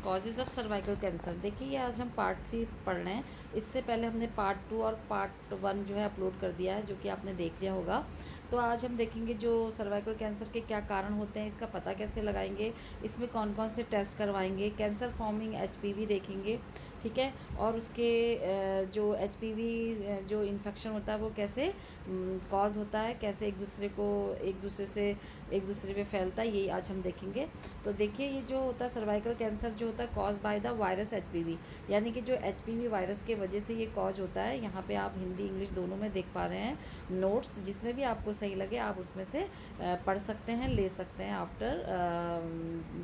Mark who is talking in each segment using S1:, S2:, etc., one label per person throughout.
S1: Causes of cervical cancer. देखिए ये आज हम पार्ट 3 पढ़ रहे हैं। इससे पहले हमने पार्ट 2 और पार्ट 1 जो है अपलोड कर दिया है, जो कि आपने देख लिया होगा। तो आज हम देखेंगे जो सर्वाइकल कैंसर के क्या कारण होते हैं, इसका पता कैसे लगाएंगे, इसमें कौन कौन से टेस्ट करवाएंगे, कैंसर फॉर्मिंग एचपीवी देखेंगे, ठीक है। और उसके जो एचपीवी जो इन्फेक्शन होता है वो कैसे कॉज होता है, कैसे एक दूसरे पे फैलता है, यही आज हम देखेंगे। तो देखिए ये जो होता है सर्वाइकल कैंसर जो होता है cause by the virus HPV, यानी कि जो एचपीवी वायरस के वजह से ये कॉज होता है। यहाँ पे आप हिंदी इंग्लिश दोनों में देख पा रहे हैं नोट्स, जिसमें भी आपको सही लगे आप उसमें से पढ़ सकते हैं, ले सकते हैं आफ्टर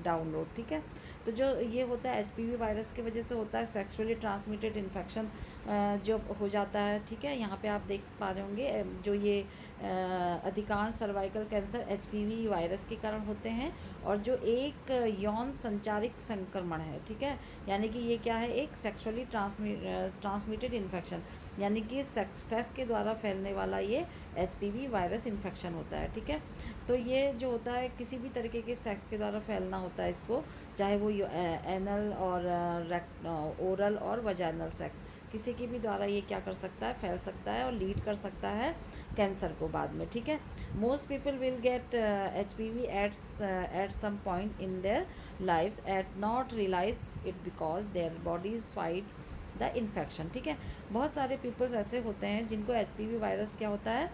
S1: डाउनलोड, ठीक है। तो जो ये होता है एचपीवी वायरस की वजह से होता है सेक्सुअली ट्रांसमिटेड इन्फेक्शन जो हो जाता है, ठीक है। यहाँ पे आप देख पा रहे होंगे जो ये अधिकांश सर्वाइकल कैंसर एचपीवी वायरस के कारण होते हैं, और जो एक यौन संचारिक संक्रमण है, ठीक है। यानी कि ये क्या है, एक सेक्सुअली ट्रांसमिटेड इन्फेक्शन, यानी कि सेक्स के द्वारा फैलने वाला ये एचपीवी वायरस इन्फेक्शन होता है, ठीक है। तो ये जो होता है किसी भी तरीके के सेक्स के द्वारा फैलना होता है इसको, चाहे वो एनल और ओरल और वजाइनल सेक्स, किसी के भी द्वारा ये क्या कर सकता है, फैल सकता है और लीड कर सकता है कैंसर को बाद में, ठीक है। Most people will get H P V at some point in their lives at not realise it because their bodies fight the infection, ठीक है। बहुत सारे पीपल्स ऐसे होते हैं जिनको एच पी वी वायरस क्या होता है,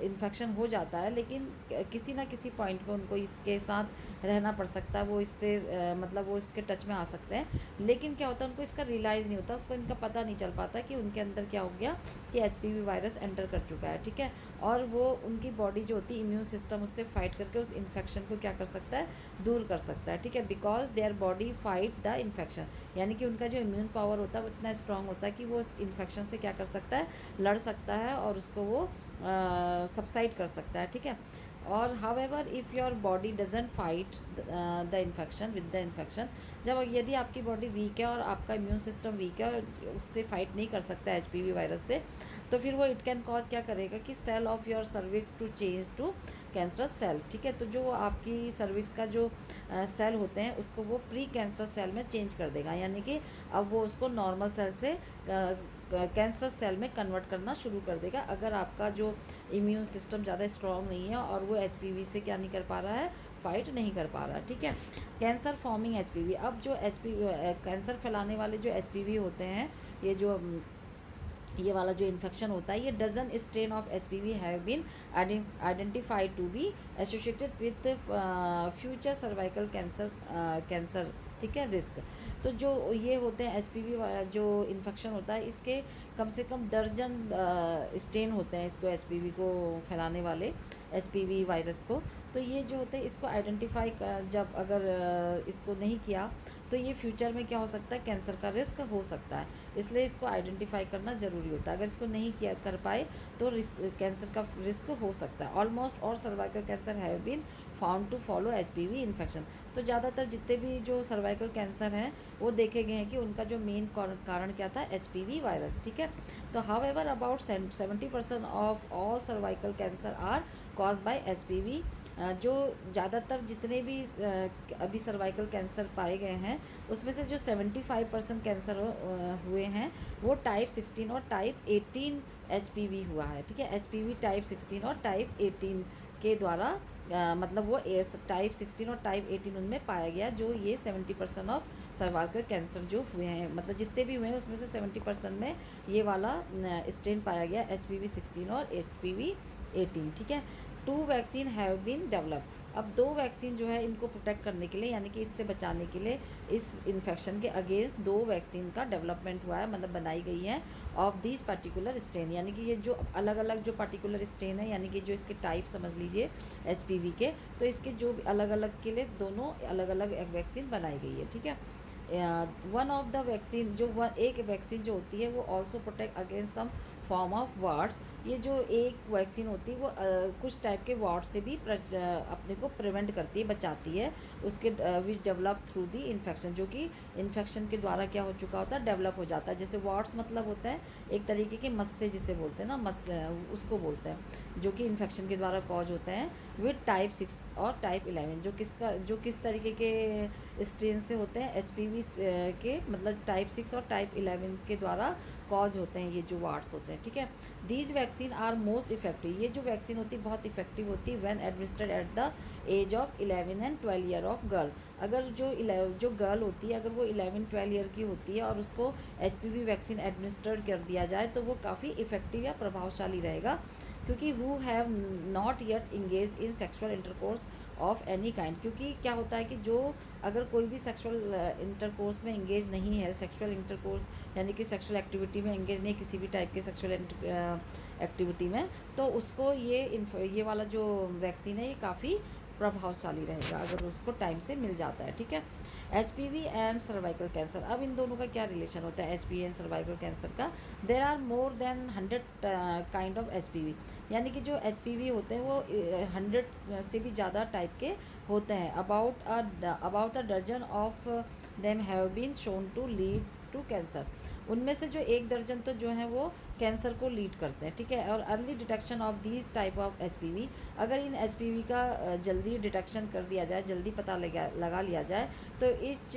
S1: इन्फेक्शन हो जाता है, लेकिन किसी ना किसी पॉइंट पे उनको इसके साथ रहना पड़ सकता है, वो इससे मतलब वो इसके टच में आ सकते हैं, लेकिन क्या होता है उनको इसका रियलाइज़ नहीं होता, उसको इनका पता नहीं चल पाता कि उनके अंदर क्या हो गया, कि एचपीवी वायरस एंटर कर चुका है, ठीक है। और वो उनकी बॉडी जो होती है इम्यून सिस्टम उससे फाइट करके उस इन्फेक्शन को क्या कर सकता है, दूर कर सकता है, ठीक है। Because their body fight the infection, यानी कि उनका जो इम्यून पावर होता है वो इतना स्ट्रांग होता है कि वो उस इन्फेक्शन से क्या कर सकता है, लड़ सकता है और उसको वो सबसाइड कर सकता है, ठीक है। और however if your body doesn't fight the infection with the infection, जब यदि आपकी बॉडी वीक है और आपका इम्यून सिस्टम वीक है और उससे फाइट नहीं कर सकता एचपीवी वायरस से, तो फिर वो इट कैन कॉज क्या करेगा कि cell of your cervix to change to cancerous cell, ठीक है। तो जो आपकी सर्विक्स का जो सेल होते हैं उसको वो प्री कैंसरस सेल में चेंज कर देगा, यानी कि अब वो उसको नॉर्मल सेल से कैंसर सेल में कन्वर्ट करना शुरू कर देगा, अगर आपका जो इम्यून सिस्टम ज़्यादा स्ट्रॉन्ग नहीं है और वो एचपीवी से क्या नहीं कर पा रहा है, फाइट नहीं कर पा रहा, ठीक है। कैंसर फॉर्मिंग एचपीवी, अब जो एचपीवी कैंसर फैलाने वाले जो एचपीवी होते हैं, ये वाला जो इन्फेक्शन होता है, ये dozen strain of H P V have been identified to be associated with future cervical cancer, ठीक है, रिस्क। तो जो ये होते हैं एच पी वी जो इन्फेक्शन होता है, इसके कम से कम दर्जन स्टेन होते हैं इसको, एच पी वी को फैलाने वाले एच पी वी वायरस को। तो ये जो होते हैं इसको आइडेंटिफाई जब अगर इसको नहीं किया तो ये फ्यूचर में क्या हो सकता है, कैंसर का रिस्क हो सकता है, इसलिए इसको आइडेंटिफाई करना ज़रूरी होता है। अगर इसको नहीं किया कर पाए तो कैंसर का रिस्क हो सकता है। ऑलमोस्ट और cervical cancer have been found to follow HPV infection, तो ज़्यादातर जितने भी जो सर्वाइकल कैंसर हैं वो देखे गए हैं कि उनका जो मेन कारण क्या था, एचपीवी वायरस, ठीक है। तो however about 70% of all cervical cancer are cause by HPV. जो ज़्यादातर जितने भी अभी सर्वाइकल कैंसर पाए गए हैं उसमें से जो 75% कैंसर हुए हैं वो टाइप 16 और टाइप 18 एचपीवी हुआ है, ठीक है। एचपीवी टाइप 16 और टाइप 18 के द्वारा मतलब वो टाइप 16 और टाइप 18 उनमें पाया गया, जो ये 70% ऑफ सर्वाइकल कैंसर जो हुए हैं, मतलब जितने भी हुए हैं उसमें से 70% में ये वाला स्ट्रेन पाया गया, एचपीवी 16 और एचपीवी 18, ठीक है। 2 वैक्सीन हैव बीन डेवलप, अब 2 वैक्सीन जो है इनको प्रोटेक्ट करने के लिए, यानी कि इससे बचाने के लिए, इस इन्फेक्शन के अगेंस्ट 2 वैक्सीन का डेवलपमेंट हुआ है, मतलब बनाई गई है ऑफ दिस पर्टिकुलर स्ट्रेन, यानी कि ये जो अलग अलग जो पर्टिकुलर स्ट्रेन है, यानी कि जो इसके टाइप समझ लीजिए एचपीवी के, तो इसके जो अलग अलग के लिए दोनों अलग अलग वैक्सीन बनाई गई है, ठीक है। वन ऑफ द वैक्सीन जो एक वैक्सीन जो होती है वो also protect against some form of warts, ये जो एक वैक्सीन होती है वो कुछ टाइप के वार्ड से भी अपने को प्रिवेंट करती है, बचाती है उसके which develop through the infection, जो कि इन्फेक्शन के द्वारा क्या हो चुका होता है, डेवलप हो जाता है। जैसे वार्ड्स मतलब होता है एक तरीके के मस्से जिसे बोलते हैं ना, उसको बोलते हैं, जो कि इन्फेक्शन के द्वारा कॉज होते हैं विद टाइप 6 और टाइप 11, जो किस तरीके के स्ट्रेन से होते हैं, HPV के मतलब टाइप 6 और टाइप 11 के द्वारा कॉज होते हैं ये जो वार्ड्स होते हैं, ठीक है। These vaccine are most effective, ये जो वैक्सीन होती है बहुत इफेक्टिव होती है when administered at the age of 11 and 12 year of girl. अगर जो गर्ल होती है, अगर वो 11-12 ईयर की होती है और उसको HPV वैक्सीन एडमिनिस्टर्ड कर दिया जाए तो वो काफ़ी इफेक्टिव या प्रभावशाली रहेगा, क्योंकि who have not yet engage in sexual intercourse of any kind, क्योंकि क्या होता है कि जो अगर कोई भी सेक्सुअल इंटरकोर्स में इंगेज नहीं है, सेक्सुअल इंटरकोर्स यानी कि सेक्सुअल एक्टिविटी में इंगेज नहीं, किसी भी टाइप के सेक्सुअल एक्टिविटी में, तो उसको ये वाला जो वैक्सीन है ये काफ़ी प्रभावशाली रहेगा अगर उसको टाइम से मिल जाता है, ठीक है। HPV एंड सर्वाइकल कैंसर, अब इन दोनों का क्या रिलेशन होता है HPV एंड सर्वाइकल कैंसर का। There are more than 100 kind of HPV, यानी कि जो HPV होते हैं वो 100 से भी ज़्यादा टाइप के होते हैं। About a dozen of them have been shown to lead to cancer, उनमें से जो 1 दर्जन तो जो है वो कैंसर को लीड करते हैं, ठीक है। और early detection of these type of HPV, अगर इन HPV का जल्दी डिटेक्शन कर दिया जाए, जल्दी पता लगा लिया जाए, तो इस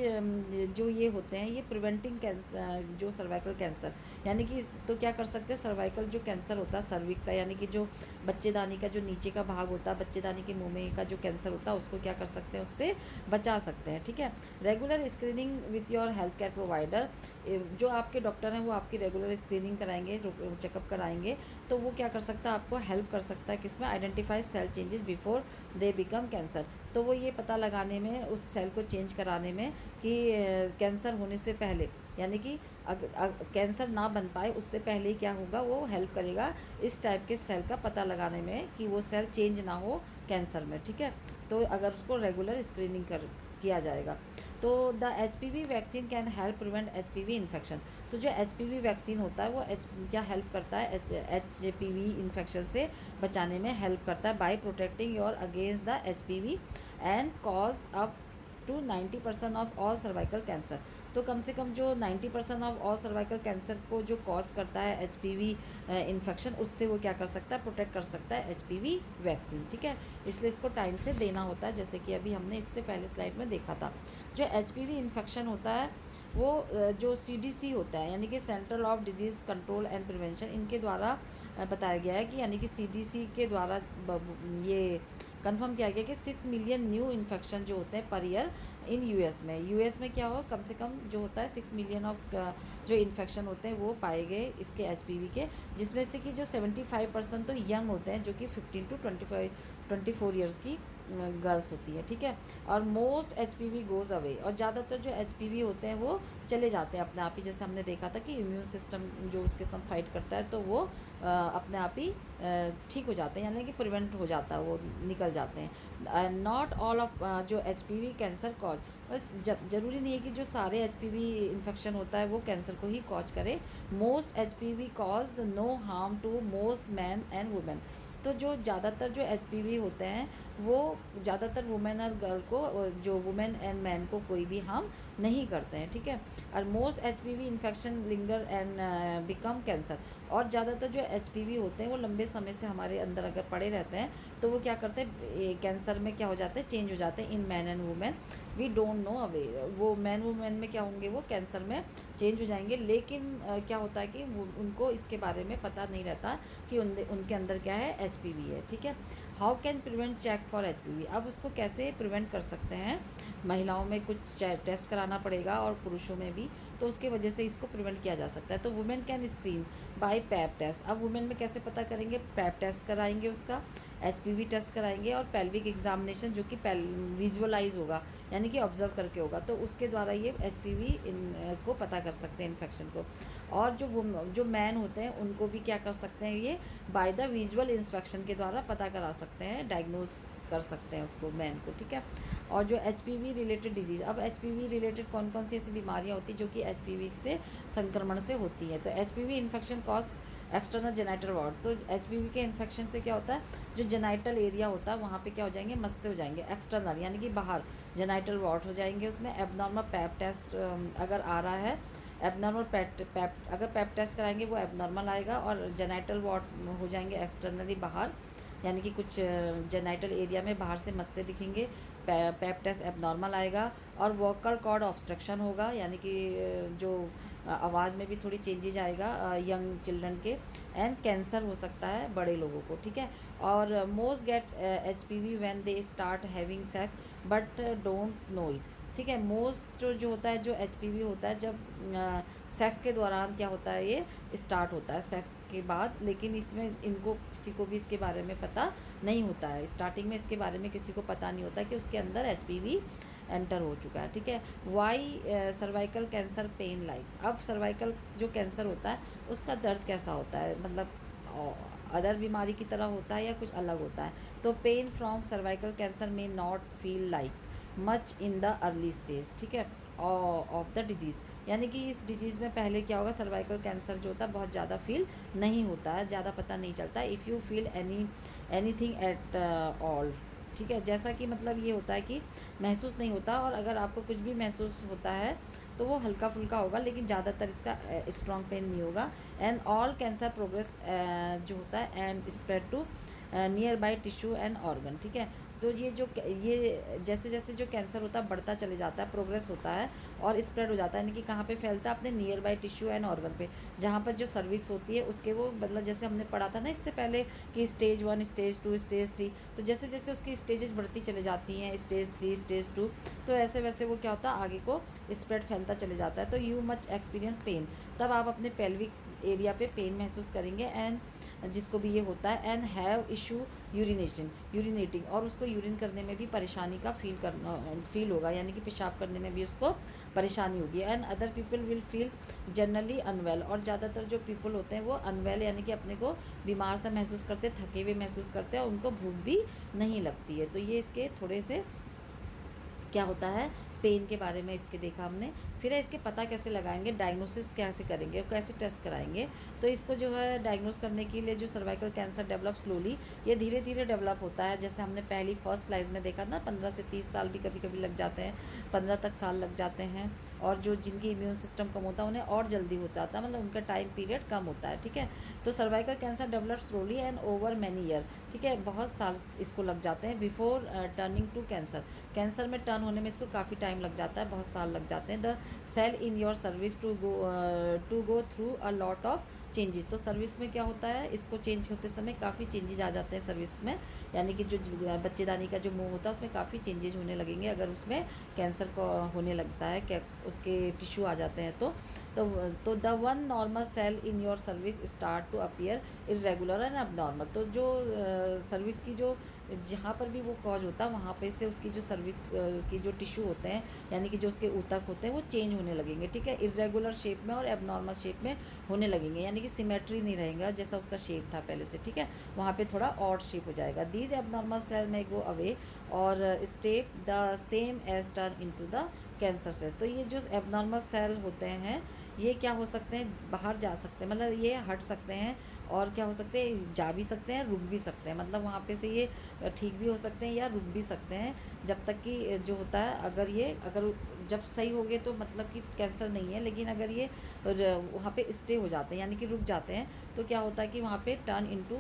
S1: जो ये होते हैं ये प्रिवेंटिंग कैंसर, जो सर्वाइकल कैंसर यानी कि तो क्या कर सकते हैं, सर्वाइकल जो कैंसर होता है सर्विक का, यानी कि जो बच्चेदानी का जो नीचे का भाग होता है, बच्चेदानी के मुंह में का जो कैंसर होता है, उसको क्या कर सकते हैं, उससे बचा सकते हैं, ठीक है। Regular screening with your health care provider, जो आपके डॉक्टर हैं वो आपकी रेगुलर स्क्रीनिंग कराएंगे, चेकअप कराएंगे, तो वो क्या कर सकता है, आपको हेल्प कर सकता है किसमें, identify cell changes before they become cancer, तो वो ये पता लगाने में, उस सेल को चेंज कराने में कि कैंसर होने से पहले, यानी कि कैंसर ना बन पाए उससे पहले ही क्या होगा, वो हेल्प करेगा इस टाइप के सेल का पता लगाने में कि वो सेल चेंज ना हो कैंसर में, ठीक है। तो अगर उसको रेगुलर स्क्रीनिंग किया जाएगा तो the HPV vaccine can help prevent HPV infection, तो जो HPV वैक्सीन होता है वो क्या हेल्प करता है, HPV इन्फेक्शन से बचाने में हेल्प करता है by protecting your against the HPV and cause up to 90% of all cervical cancer, तो कम से कम जो 90% ऑफ ऑल सर्वाइकल कैंसर को जो कॉज करता है HPV इन्फेक्शन, उससे वो क्या कर सकता है, प्रोटेक्ट कर सकता है HPV वैक्सीन, ठीक है। इसलिए इसको टाइम से देना होता है, जैसे कि अभी हमने इससे पहले स्लाइड में देखा था। जो HPV इन्फेक्शन होता है वो जो CDC होता है, यानी कि central of disease control and prevention, इनके द्वारा बताया गया है कि यानी कि CDC के द्वारा ये कंफर्म किया गया कि 6 मिलियन न्यू इन्फेक्शन जो होते हैं पर ईयर इन यूएस में क्या हो, कम से कम जो होता है 6 मिलियन ऑफ जो इन्फेक्शन होते हैं वो पाए गए इसके HPV के, जिसमें से कि जो 75% तो यंग होते हैं, जो कि 15 to 24 ईयर्स की गर्ल्स होती है, ठीक है। और मोस्ट HPV गोज़ अवे, और ज़्यादातर जो HPV होते हैं वो चले जाते हैं अपने आप ही, जैसे हमने देखा था कि इम्यून सिस्टम जो उसके साथ फाइट करता है तो वो अपने आप ही ठीक हो जाते हैं, यानी कि प्रिवेंट हो जाता है, वो निकल जाते हैं। नॉट ऑल ऑफ जो HPV कैंसर कॉज, बस ज़रूरी नहीं है कि जो सारे HPV इन्फेक्शन होता है वो कैंसर को ही कॉज करे। Most HPV cause no harm to most men and women, तो जो ज़्यादातर जो HPV होते हैं वो ज़्यादातर वुमेन और गर्ल को, जो वुमेन एंड मैन को कोई भी हार्म नहीं करते हैं, ठीक है। और most HPV infection linger and become cancer, और ज़्यादातर जो HPV होते हैं वो लंबे समय से हमारे अंदर अगर पड़े रहते हैं तो वो क्या करते हैं, कैंसर में क्या हो जाते हैं, चेंज हो जाते हैं in men and women, we don't know away, वो मैन वुमेन में क्या होंगे, वो कैंसर में चेंज हो जाएंगे, लेकिन क्या होता है कि उनको इसके बारे में पता नहीं रहता कि उनके अंदर क्या है, HPV है, ठीक है। How can prevent check for HPV, अब उसको कैसे प्रिवेंट कर सकते हैं, महिलाओं में कुछ टेस्ट कराना पड़ेगा और पुरुषों में भी, तो उसके वजह से इसको प्रिवेंट किया जा सकता है। तो women can screen by pap test, अब वुमेन में कैसे पता करेंगे, पैप टेस्ट कराएंगे, उसका HPV टेस्ट कराएंगे, और पेल्विक एग्जामिनेशन जो कि विजुअलाइज होगा, यानी कि ऑब्जर्व करके होगा, तो उसके द्वारा ये HPV को पता कर सकते हैं इन्फेक्शन को। और जो मैन होते हैं उनको भी क्या कर सकते हैं, ये बाय द विजुअल इंस्पेक्शन के द्वारा पता करा सकते हैं, डायग्नोज कर सकते हैं उसको, मैन को, ठीक है। और जो HPV रिलेटेड डिजीज़, अब HPV रिलेटेड कौन कौन सी ऐसी बीमारियां होती हैं जो कि HPV से संक्रमण से होती है, तो HPV infection cause external genital ward. तो एचपीवी के इन्फेक्शन से क्या होता है, जो जेनाइटल एरिया होता है वहाँ पे क्या हो जाएंगे, मस्से हो जाएंगे एक्सटर्नल, यानी कि बाहर जेनाइटल वार्ड हो जाएंगे। उसमें एबनॉर्मल पैप टेस्ट अगर आ रहा है, एबनॉर्मल अगर पैप टेस्ट कराएंगे वो एबनॉर्मल आएगा, और जेनाइटल वार्ड हो जाएंगे एक्सटर्नली बाहर, यानी कि कुछ जेनाइटल एरिया में बाहर से मस्से दिखेंगे, पैप टेस्ट एबनॉर्मल आएगा। और वोकल कॉर्ड ऑब्स्ट्रक्शन होगा, यानी कि जो आवाज़ में भी थोड़ी चेंजेज आएगा यंग चिल्ड्रन के। एंड कैंसर हो सकता है बड़े लोगों को, ठीक है। और most get HPV when they start having sex but don't know it, ठीक है। मोस्ट जो होता है, जो एचपीवी होता है जब सेक्स के दौरान क्या होता है, ये स्टार्ट होता है सेक्स के बाद, लेकिन इसमें इनको किसी को भी इसके बारे में पता नहीं होता है। स्टार्टिंग में इसके बारे में किसी को पता नहीं होता कि उसके अंदर एचपीवी एंटर हो चुका है, ठीक है। Why cervical cancer pain like, अब सर्वाइकल जो कैंसर होता है उसका दर्द कैसा होता है, मतलब अदर बीमारी की तरह होता है या कुछ अलग होता है। तो पेन फ्रॉम सर्वाइकल कैंसर में not feel like much in the early stage, ठीक है, ऑफ द डिजीज़, यानी कि इस डिजीज़ में पहले क्या होगा, सर्वाइकल कैंसर जो होता है बहुत ज़्यादा फील नहीं होता है, ज़्यादा पता नहीं चलता। If you feel anything at all, ठीक है, जैसा कि मतलब ये होता है कि महसूस नहीं होता, और अगर आपको कुछ भी महसूस होता है तो वो हल्का फुल्का होगा, लेकिन ज़्यादातर इसका स्ट्रॉन्ग पेन नहीं होगा। एंड ऑल कैंसर प्रोग्रेस जो होता है and spread to nearby tissue and organ, ठीक है। तो ये जैसे जैसे जो कैंसर होता है बढ़ता चले जाता है, प्रोग्रेस होता है और स्प्रेड हो जाता है, यानी कि कहाँ पे फैलता है, अपने near by tissue and organ पे, जहाँ पर जो सर्विक्स होती है उसके वो मतलब जैसे हमने पढ़ा था ना इससे पहले कि स्टेज 1, स्टेज 2, स्टेज 3, तो जैसे जैसे उसकी स्टेजेस बढ़ती चले जाती हैं, स्टेज 3, स्टेज 2, तो ऐसे वैसे वो क्या होता है आगे को स्प्रेड फैलता चले जाता है। तो यू मच एक्सपीरियंस पेन, तब आप अपने पेल्विक एरिया पे पेन महसूस करेंगे, एंड जिसको भी ये होता है, एंड हैव इशू यूरिनेटिंग, और उसको यूरिन करने में भी परेशानी का फील होगा, यानी कि पेशाब करने में भी उसको परेशानी होगी। And other people will feel generally unwell, और ज़्यादातर जो पीपल होते हैं वो अनवेल, यानी कि अपने को बीमार सा महसूस करते, थके हुए महसूस करते हैं, और उनको भूख भी नहीं लगती है। तो ये इसके थोड़े से क्या होता है, पेन के बारे में इसके देखा हमने। फिर इसके पता कैसे लगाएंगे, डायग्नोसिस कैसे करेंगे, कैसे टेस्ट कराएंगे। तो इसको जो है डायग्नोस करने के लिए जो सर्वाइकल कैंसर डेवलप स्लोली, ये धीरे धीरे डेवलप होता है, जैसे हमने पहली फर्स्ट स्लाइड में देखा ना, 15 से 30 साल भी कभी कभी लग जाते हैं, 15 तक साल लग जाते हैं। और जो जिनकी इम्यून सिस्टम कम होता है उन्हें और जल्दी हो जाता है, मतलब उनका टाइम पीरियड कम होता है, ठीक है। तो cervical cancer develop slowly and over many year, ठीक है, बहुत साल इसको लग जाते हैं। बिफोर टर्निंग टू कैंसर में टर्न होने में इसको काफ़ी टाइम लग जाता है, बहुत साल लग जाते हैं। The cell in your cervix to go through a lot of changes, तो सर्विस में क्या होता है, इसको चेंज होते समय काफ़ी चेंजेस आ जाते हैं सर्विस में, यानी कि जो बच्चेदानी का जो मुंह होता है उसमें काफ़ी चेंजेस होने लगेंगे अगर उसमें कैंसर को होने लगता है, क्या उसके टिश्यू आ जाते हैं। तो the one normal cell in your cervix start to appear irregular and abnormal, तो जो सर्विक्स की जो जहाँ पर भी वो कॉज होता है वहाँ पे से उसकी जो सर्विक्स की जो टिश्यू होते हैं, यानी कि जो उसके ऊतक होते हैं वो चेंज होने लगेंगे, ठीक है, इरेगुलर शेप में और एबनॉर्मल शेप में होने लगेंगे, यानी कि सिमेट्री नहीं रहेगा जैसा उसका शेप था पहले से, ठीक है, वहाँ पे थोड़ा ऑड शेप हो जाएगा। These abnormal cell may go away और stay the same as turn into the cancer cell. तो ये जो एबनॉर्मल सेल होते हैं ये क्या हो सकते हैं, बाहर जा सकते हैं, मतलब ये हट सकते हैं, और क्या हो सकते हैं, जा भी सकते हैं, रुक भी सकते हैं, मतलब वहाँ पे से ये ठीक भी हो सकते हैं या रुक भी सकते हैं, जब तक कि जो होता है अगर जब सही हो गए तो मतलब कि कैंसर नहीं है, लेकिन अगर ये वहाँ पे स्टे हो जाते हैं यानी कि रुक जाते हैं, तो क्या होता है कि वहाँ पे टर्न इनटू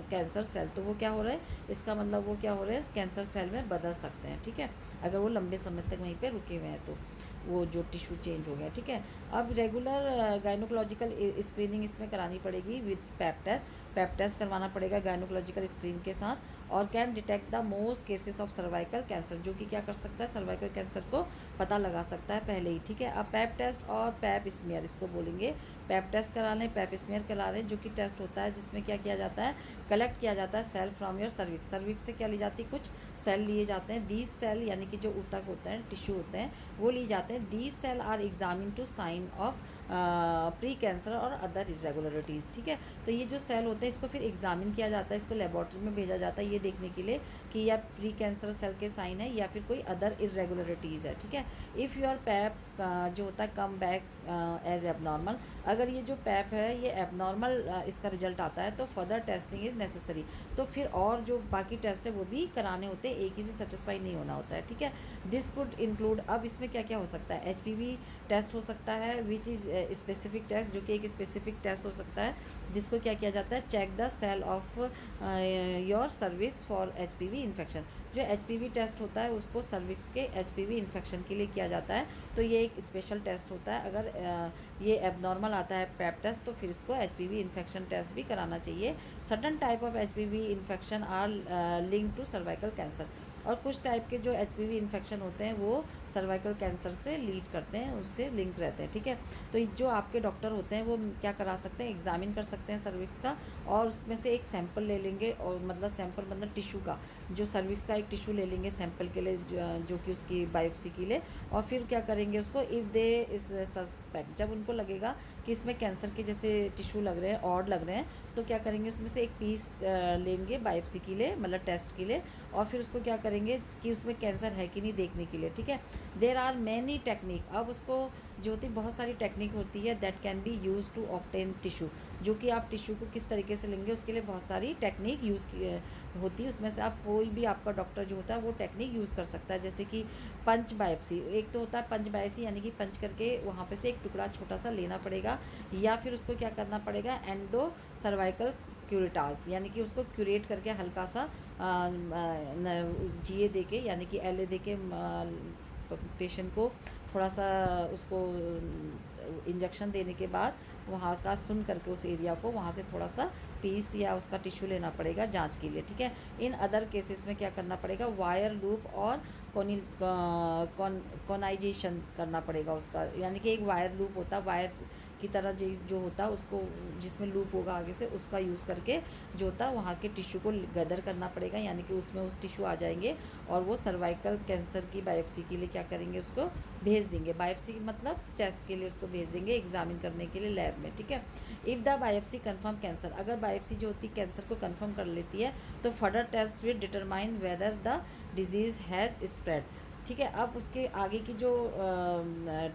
S1: कैंसर सेल, तो वो क्या हो रहा है, इसका मतलब वो क्या हो रहा है, कैंसर सेल में बदल सकते हैं, ठीक है, अगर वो लंबे समय तक वहीं पे रुके हुए हैं तो वो जो टिश्यू चेंज हो गया, ठीक है। अब रेगुलर गायनोकोलॉजिकल स्क्रीनिंग इसमें करानी पड़ेगी विद पैप टेस्ट करवाना पड़ेगा गायनोकोलॉजिकल स्क्रीन के साथ, और can detect the most cases of cervical cancer, जो कि क्या कर सकता है, सर्वाइकल कैंसर को पता लगा सकता है पहले ही, ठीक है। अब पैप टेस्ट और पैप स्मीयर इसको बोलेंगे, पैप टेस्ट करा लें, पैप स्मीयर करा लें, जो कि टेस्ट होता है जिसमें क्या किया जाता है, कलेक्ट किया जाता है सेल फ्रॉम योर सर्विक्स से क्या ली जाती है, कुछ सेल लिए जाते हैं, दीज सेल यानी कि जो ऊतक होते हैं, टिश्यू होते हैं, वो लिए जाते हैं। These cell are examine to sign of pre cancer और अदर इरेगुलरिटीज़, ठीक है। तो ये जो सेल होते हैं इसको फिर एग्जामिन किया जाता है, इसको लेबॉर्ट्री में भेजा जाता है ये देखने के लिए कि यह प्री कैंसर सेल के साइन है या फिर कोई अदर इरेगुलरिटीज़ है, ठीक है। इफ़ योर पैप जो होता है कम बैक एज एबनॉर्मल, अगर ये जो पैप है ये एबनॉर्मल इसका रिजल्ट आता है तो फर्दर टेस्टिंग इज़ नेसेसरी, तो फिर और जो बाकी टेस्ट है वो भी कराने होते हैं, एक ही से सेटिस्फाई नहीं होना होता है, ठीक है। दिस कुड इंक्लूड, अब इसमें क्या क्या हो सकता है, HPV टेस्ट हो सकता है विच इज़ स्पेसिफिक टेस्ट, जो कि एक स्पेसिफिक टेस्ट हो सकता है जिसको क्या किया जाता है, check the cell of your cervix for HPV infection. जो HPV टेस्ट होता है उसको सर्विक्स के HPV इन्फेक्शन के लिए किया जाता है, तो ये एक स्पेशल टेस्ट होता है। अगर ये एबनॉर्मल आता है पैप टेस्ट तो फिर इसको HPV इन्फेक्शन टेस्ट भी कराना चाहिए। Certain type of HPV infection are link to cervical cancer, और कुछ टाइप के जो HPV इन्फेक्शन होते हैं वो सर्वाइकल कैंसर से लीड करते हैं, उससे लिंक रहते हैं, ठीक है। तो जो आपके डॉक्टर होते हैं वो क्या करा सकते हैं, एग्जामिन कर सकते हैं सर्विक्स का, और उसमें से एक सैंपल ले लेंगे, और मतलब सैंपल मतलब टिश्यू का, जो सर्विक्स का एक टिश्यू ले लेंगे सैंपल के लिए, जो कि उसकी बायोप्सी के लिए, और फिर क्या करेंगे उसको, इफ़ दे इस सस्पेक्ट, जब उनको लगेगा कि इसमें कैंसर के जैसे टिश्यू लग रहे हैं, ऑड लग रहे हैं, तो क्या करेंगे उसमें से एक पीस लेंगे बायोप्सी के लिए, मतलब टेस्ट के लिए, और फिर उसको क्या करेंगे कि उसमें कैंसर है कि नहीं देखने के लिए, ठीक है। देर आर मैनी टेक्निक, अब उसको जो होती बहुत सारी टेक्निक होती है that can be use to obtain tissue, जो कि आप टिश्यू को किस तरीके से लेंगे उसके लिए बहुत सारी टेक्निक यूज़ होती है, उसमें से आप कोई भी आपका डॉक्टर जो होता है वो टेक्निक यूज़ कर सकता है। जैसे कि पंच बायोप्सी, एक तो होता है पंच बायोप्सी, यानी कि पंच करके वहाँ पे से एक टुकड़ा छोटा सा लेना पड़ेगा, या फिर उसको क्या करना पड़ेगा, एंडो सर्वाइकल क्यूरेटास, यानी कि उसको क्यूरेट करके हल्का सा GA दे के, यानी कि LA दे के पेशेंट को थोड़ा सा उसको इंजेक्शन देने के बाद वहाँ का सुन करके उस एरिया को वहाँ से थोड़ा सा पीस या उसका टिश्यू लेना पड़ेगा जांच के लिए, ठीक है। इन अदर केसेस में क्या करना पड़ेगा, वायर लूप और कॉनाइजेशन करना पड़ेगा उसका, यानी कि एक वायर लूप होता है, वायर की तरह जो होता है उसको, जिसमें लूप होगा आगे से, उसका यूज़ करके जो होता है वहाँ के टिश्यू को गदर करना पड़ेगा, यानी कि उसमें उस टिश्यू आ जाएंगे, और वो सर्वाइकल कैंसर की बायोप्सी के लिए क्या करेंगे, उसको भेज देंगे, बायोप्सी मतलब टेस्ट के लिए उसको भेज देंगे एग्जामिन करने के लिए लैब में, ठीक है। If the biopsy confirm cancer, अगर बायोप्सी जो होती है कैंसर को कन्फर्म कर लेती है तो further test will determine whether the disease has spread, ठीक है। अब उसके आगे की जो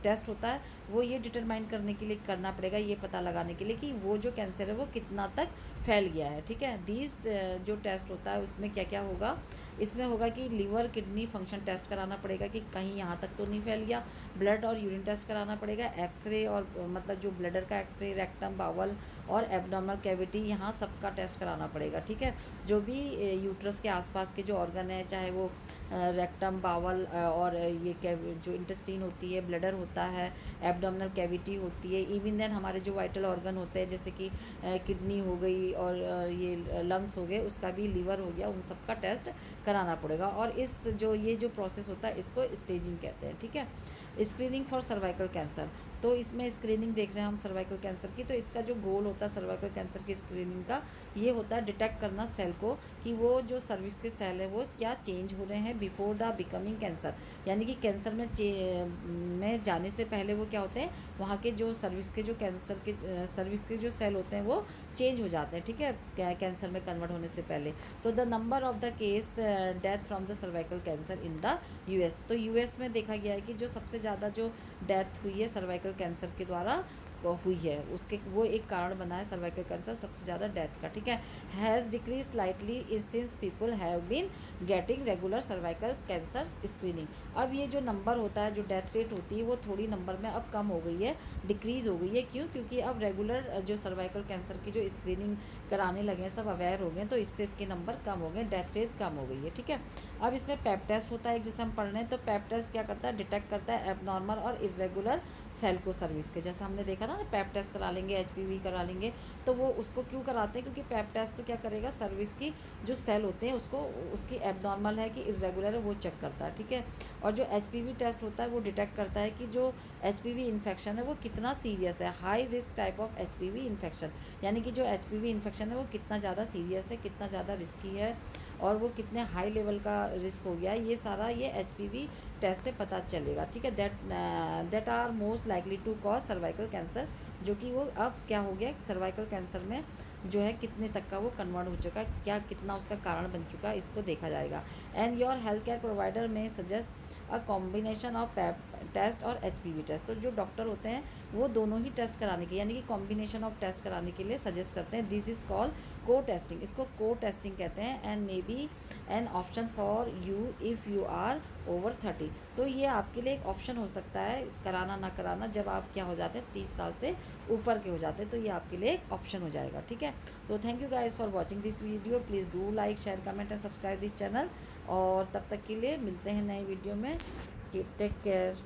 S1: टेस्ट होता है वो ये डिटरमाइन करने के लिए करना पड़ेगा, ये पता लगाने के लिए कि वो जो कैंसर है वो कितना तक फैल गया है, ठीक है। दिस जो टेस्ट होता है उसमें क्या क्या होगा, इसमें होगा कि लीवर किडनी फंक्शन टेस्ट कराना पड़ेगा कि कहीं यहाँ तक तो नहीं फैल गया, ब्लड और यूरिन टेस्ट कराना पड़ेगा, एक्सरे और मतलब जो ब्लडर का एक्सरे, रेक्टम, बावल और एब्डोमिनल कैविटी, यहाँ सबका टेस्ट कराना पड़ेगा, ठीक है। जो भी यूट्रस के आसपास के जो ऑर्गन है, चाहे वो रेक्टम, बावल और ये जो इंटेस्टीन होती है, ब्लडर होता है, एब्डोमिनल कैविटी होती है, इवन देन हमारे जो वाइटल ऑर्गन होते हैं जैसे कि किडनी हो गई और ये लंग्स हो गए, उसका भी लीवर हो गया, उन सब का टेस्ट कराना पड़ेगा। और इस जो ये जो प्रोसेस होता है इसको स्टेजिंग कहते हैं, ठीक है। स्क्रीनिंग फॉर सर्वाइकल कैंसर, तो इसमें स्क्रीनिंग देख रहे हैं हम सर्वाइकल कैंसर की, तो इसका जो गोल होता है सर्वाइकल कैंसर की स्क्रीनिंग का, ये होता है डिटेक्ट करना सेल को कि वो जो सर्विक्स के सेल है वो क्या चेंज हो रहे हैं बिफोर द बिकमिंग कैंसर, यानी कि कैंसर में जाने से पहले वो क्या होते हैं, वहाँ के जो सर्विक्स के जो कैंसर के सर्विक्स के जो सेल होते हैं वो चेंज हो जाते हैं, ठीक है, कैंसर में कन्वर्ट होने से पहले। तो the number of the case death from the cervical cancer in the US, तो US में देखा गया है कि जो सबसे ज़्यादा जो डेथ हुई है सर्वाइकल कैंसर के द्वारा हुई है, उसके वो एक कारण बना है सर्वाइकल कैंसर सबसे ज़्यादा डेथ का, ठीक है। Has decrease slightly since people have been getting regular cervical cancer screening, अब ये जो नंबर होता है, जो डेथ रेट होती है वो थोड़ी नंबर में अब कम हो गई है, डिक्रीज़ हो गई है, क्यों, क्योंकि अब रेगुलर जो सर्वाइकल कैंसर की जो स्क्रीनिंग कराने लगे हैं, सब अवेयर हो गए, तो इससे इसके नंबर कम हो गए, डेथ रेट कम हो गई है, ठीक है। अब इसमें पैप टेस्ट होता है जिसे हम पढ़ रहे हैं, तो पैप टेस्ट क्या करता है, डिटेक्ट करता है एबनॉर्मल और इरेगुलर सेल को सर्विस के, जैसा हमने देखा था ना, पैप टेस्ट करा लेंगे, HPV करा लेंगे, तो वो उसको क्यों कराते हैं, क्योंकि पैप टेस्ट तो क्या करेगा, सर्विस की जो सेल होते हैं उसको, उसकी एबनॉर्मल है कि इरेगुलर है वो चेक करता है, ठीक है। और जो HPV टेस्ट होता है वो डिटेक्ट करता है कि जो HPV इन्फेक्शन है वो कितना सीरियस है, high risk type of HPV infection, यानी कि जो HPV इन्फेक्शन है वो कितना ज़्यादा सीरियस है, कितना ज़्यादा रिस्की है, और वो कितने हाई लेवल का रिस्क हो गया है, ये सारा ये एचपीवी टेस्ट से पता चलेगा, ठीक है। That are most likely to cause cervical cancer, जो कि वो अब क्या हो गया, सर्वाइकल कैंसर में जो है कितने तक का वो कन्वर्ट हो चुका है, क्या कितना उसका कारण बन चुका है, इसको देखा जाएगा। And your health care provider may suggest a combination of test और एचपीवी टेस्ट। तो जो डॉक्टर होते हैं वो दोनों ही टेस्ट कराने के, यानी कि कॉम्बिनेशन ऑफ टेस्ट कराने के लिए सजेस्ट करते हैं। This is called co testing, इसको को टेस्टिंग कहते हैं। And may be an option for you if you are over 30। तो ये आपके लिए एक ऑप्शन हो सकता है, कराना ना कराना, जब आप क्या हो जाते हैं 30 साल से ऊपर के हो जाते हैं, तो ये आपके लिए एक ऑप्शन हो जाएगा, ठीक है। तो thank you guys for watching this video, please do like share comment and subscribe this channel. और तब तक के लिए मिलते हैं नए वीडियो में, टेक केयर।